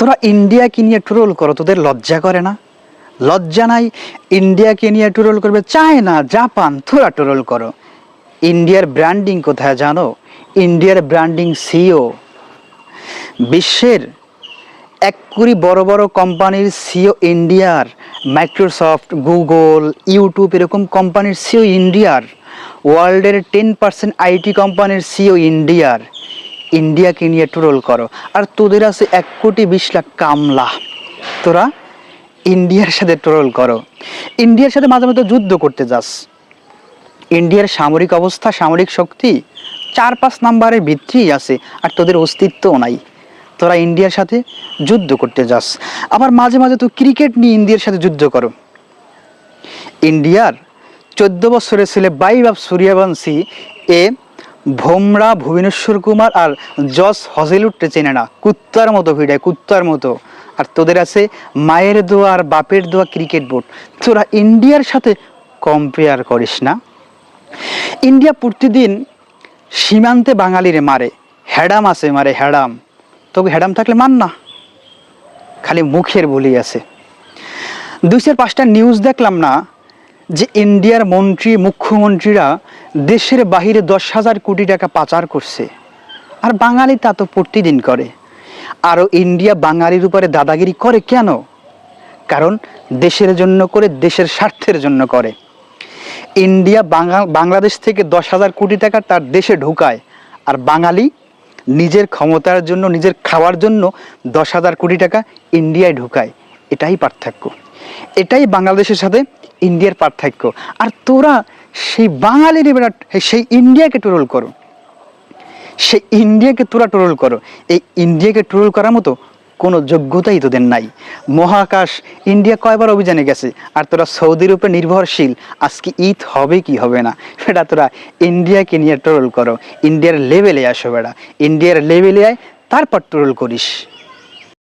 তোরা ইন্ডিয়াকে নিয়ে ট্রোল করো, তোদের লজ্জা করে না? লজ্জা নাই? ইন্ডিয়াকে নিয়ে ট্রোল করবে, চায়না, জাপান, তোরা ট্রোল করো। ইন্ডিয়ার ব্র্যান্ডিং কোথায় জানো? ইন্ডিয়ার ব্র্যান্ডিং সিও বিশ্বের 1 কোটি বড় বড় কোম্পানির সিও ইন্ডিয়ার। মাইক্রোসফট, গুগল, ইউটিউব এরকম কোম্পানির সিও ইন্ডিয়ার। ওয়ার্ল্ডের 10% আইটি কোম্পানির সিও ইন্ডিয়ার। ইন্ডিয়াকে নিয়ে ট্রোল করো, আর তোদের আছে 1,20,00,000 কামলা। তোরা ইন্ডিয়ার সাথে ট্রোল করো, ইন্ডিয়ার সাথে মাঝে মাঝে যুদ্ধ করতে যাস। ইন্ডিয়ার সামরিক অবস্থা, সামরিক শক্তি 4-5 নাম্বারের ভিত্তিই আছে, আর তোদের অস্তিত্বও নাই। তোরা ইন্ডিয়ার সাথে যুদ্ধ করতে যাস। আবার মাঝে মাঝে তো ক্রিকেট নিয়ে ইন্ডিয়ার সাথে যুদ্ধ করো। ইন্ডিয়ার 14 বছরের ছেলে বৈভব সূর্যবংশী এ ভোমরা, ভুবনেশ্বর কুমার আর জস হজেলুডকে চেনে না, কুত্তার মতো ভিড়ায়, কুত্তার মতো। আর তোদের আছে মায়ের দোয়া আর বাপের দোয়া ক্রিকেট বোর্ড। তোরা ইন্ডিয়ার সাথে কম্পেয়ার করিস না। ইন্ডিয়া প্রতিদিন সীমান্তে বাঙালিরে মারে, হ্যাডাম আছে মারে, হ্যাডাম। তোকে হ্যাডাম থাকলে মান না, খালি মুখের বলি আছে। 2-4-5টা নিউজ দেখলাম না যে ইন্ডিয়ার মন্ত্রী, মুখ্যমন্ত্রীরা দেশের বাহিরে 10,000 কোটি টাকা পাচার করছে, আর বাঙালি তা তো প্রতিদিন করে। আরও ইন্ডিয়া বাঙালির উপরে দাদাগিরি করে কেন? কারণ দেশের জন্য করে, দেশের স্বার্থের জন্য করে। ইন্ডিয়া বাংলাদেশ থেকে 10,000 কোটি টাকা তার দেশে ঢুকায়, আর বাঙালি নিজের ক্ষমতার জন্য, নিজের খাওয়ার জন্য 10,000 কোটি টাকা ইন্ডিয়ায় ঢুকায়। এটাই পার্থক্য, এটাই বাংলাদেশের সাথে ইন্ডিয়ার পার্থক্য। আর তোরা সেই বাঙালির, সেই ইন্ডিয়াকে ট্রোল করো, সেই ইন্ডিয়াকে তোরা ট্রোল করো। এই ইন্ডিয়াকে ট্রোল করার মতো কোনো যোগ্যতাই তোদের নাই। মহাকাশ ইন্ডিয়া কয়বার অভিযানে গেছে, আর তোরা সৌদির উপরে নির্ভরশীল। আজকে ঈদ হবে কি হবে না, সেটা তোরা ইন্ডিয়াকে নিয়ে ট্রোল করো। ইন্ডিয়ার লেভেলে আসো বেড়া, ইন্ডিয়ার লেভেলে আয়, তারপর ট্রোল করিস।